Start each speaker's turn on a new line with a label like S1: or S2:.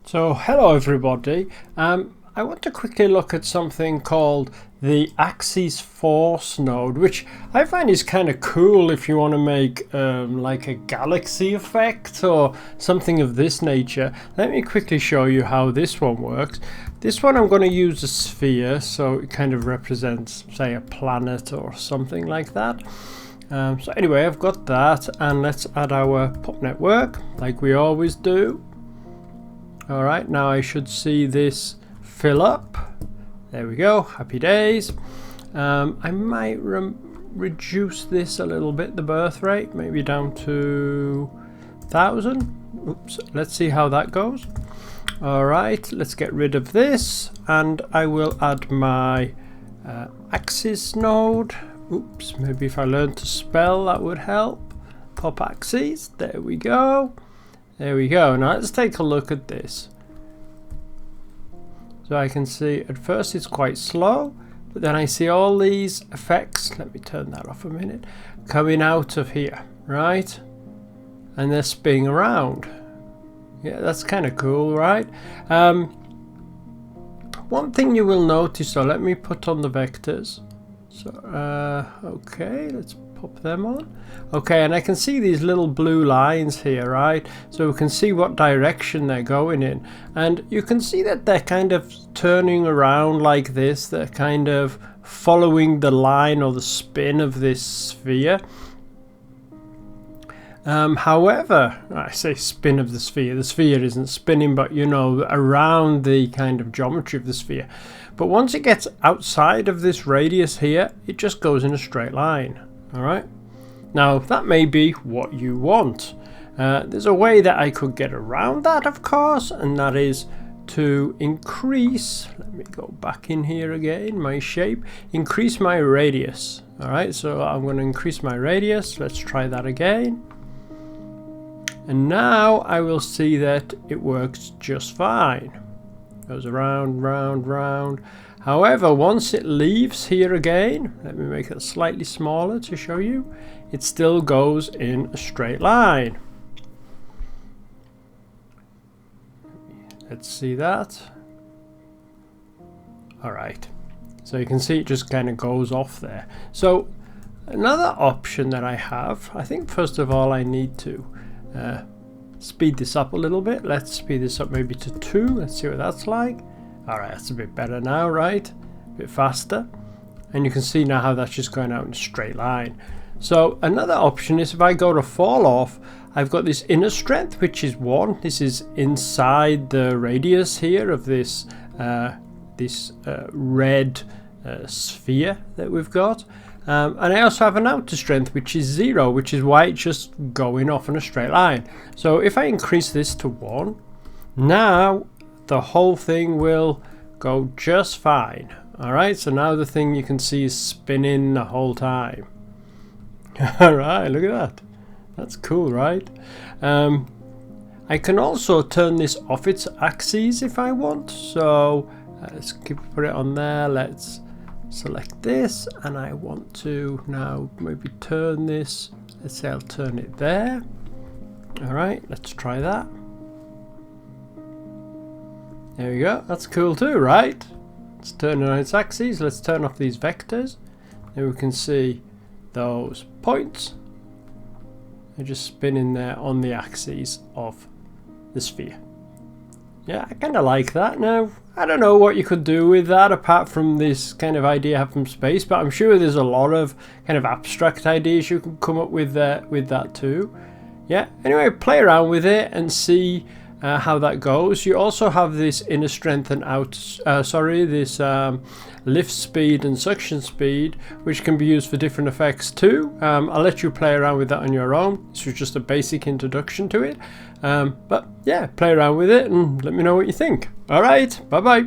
S1: So hello everybody, I want to quickly look at something called the axis force node, which I find is kind of cool if you want to make like a galaxy effect or something of this nature. Let me quickly show you how this one works. This one I'm going to use a sphere, so it kind of represents, say, a planet or something like that. So anyway, I've got that, and let's add our pop network like we always do. Alright, now I should see this fill up. There we go, happy days. I might reduce this a little bit, the birth rate, maybe down to 1000. Oops, let's see how that goes. Alright, let's get rid of this, and I will add my axis node. Oops, maybe if I learn to spell that would help. Pop axes, there we go. There we go. Now let's take a look at this. So I can see at first it's quite slow, but then I see all these effects, let me turn that off a minute, coming out of here, right? And they're spinning around. Yeah, that's kind of cool, right? One thing you will notice, so let me put on the vectors. So, okay, let's pop them on. Okay, and I can see these little blue lines here, right? So we can see what direction they're going in. And you can see that they're kind of turning around like this. They're kind of following the line or the spin of this sphere. However, I say spin of the sphere isn't spinning, but you know, around the kind of geometry of the sphere. But once it gets outside of this radius here, it just goes in a straight line. Alright, now that may be what you want. There's a way that I could get around that, of course, and that is to increase, let me go back in here again, my shape, increase my radius. Alright, so I'm going to increase my radius. Let's try that again. And now I will see that it works just fine. Goes around, round, round. However, once it leaves here again, let me make it slightly smaller to show you, it still goes in a straight line. Let's see that. Alright, so you can see it just kind of goes off there. So another option that I have, I think first of all I need to speed this up a little bit. Let's speed this up maybe to 2. Let's see what that's like. Alright, that's a bit better now, right? A bit faster. And you can see now how that's just going out in a straight line. So another option is if I go to fall off, I've got this inner strength, which is 1. This is inside the radius here of this red sphere that we've got. And I also have an outer strength, which is 0, which is why it's just going off in a straight line. So if I increase this to 1, now the whole thing will go just fine. Alright, so now the thing you can see is spinning the whole time. Alright, look at that. That's cool, right? I can also turn this off its axes if I want. So let's put it on there. Let's select this, and I want to now maybe turn this. Let's say I'll turn it there. Alright, let's try that. There we go, that's cool too, right? Let's turn it on its axes. Let's turn off these vectors. Then we can see those points. They're just spinning there on the axes of the sphere. Yeah, I kind of like that. Now, I don't know what you could do with that apart from this kind of idea I have from space, but I'm sure there's a lot of kind of abstract ideas you can come up with that too. Yeah, anyway, play around with it and see how that goes. You also have this inner strength and this lift speed and suction speed, which can be used for different effects too. I'll let you play around with that on your own. This was just a basic introduction to it. But yeah, play around with it and let me know what you think. Alright, bye bye.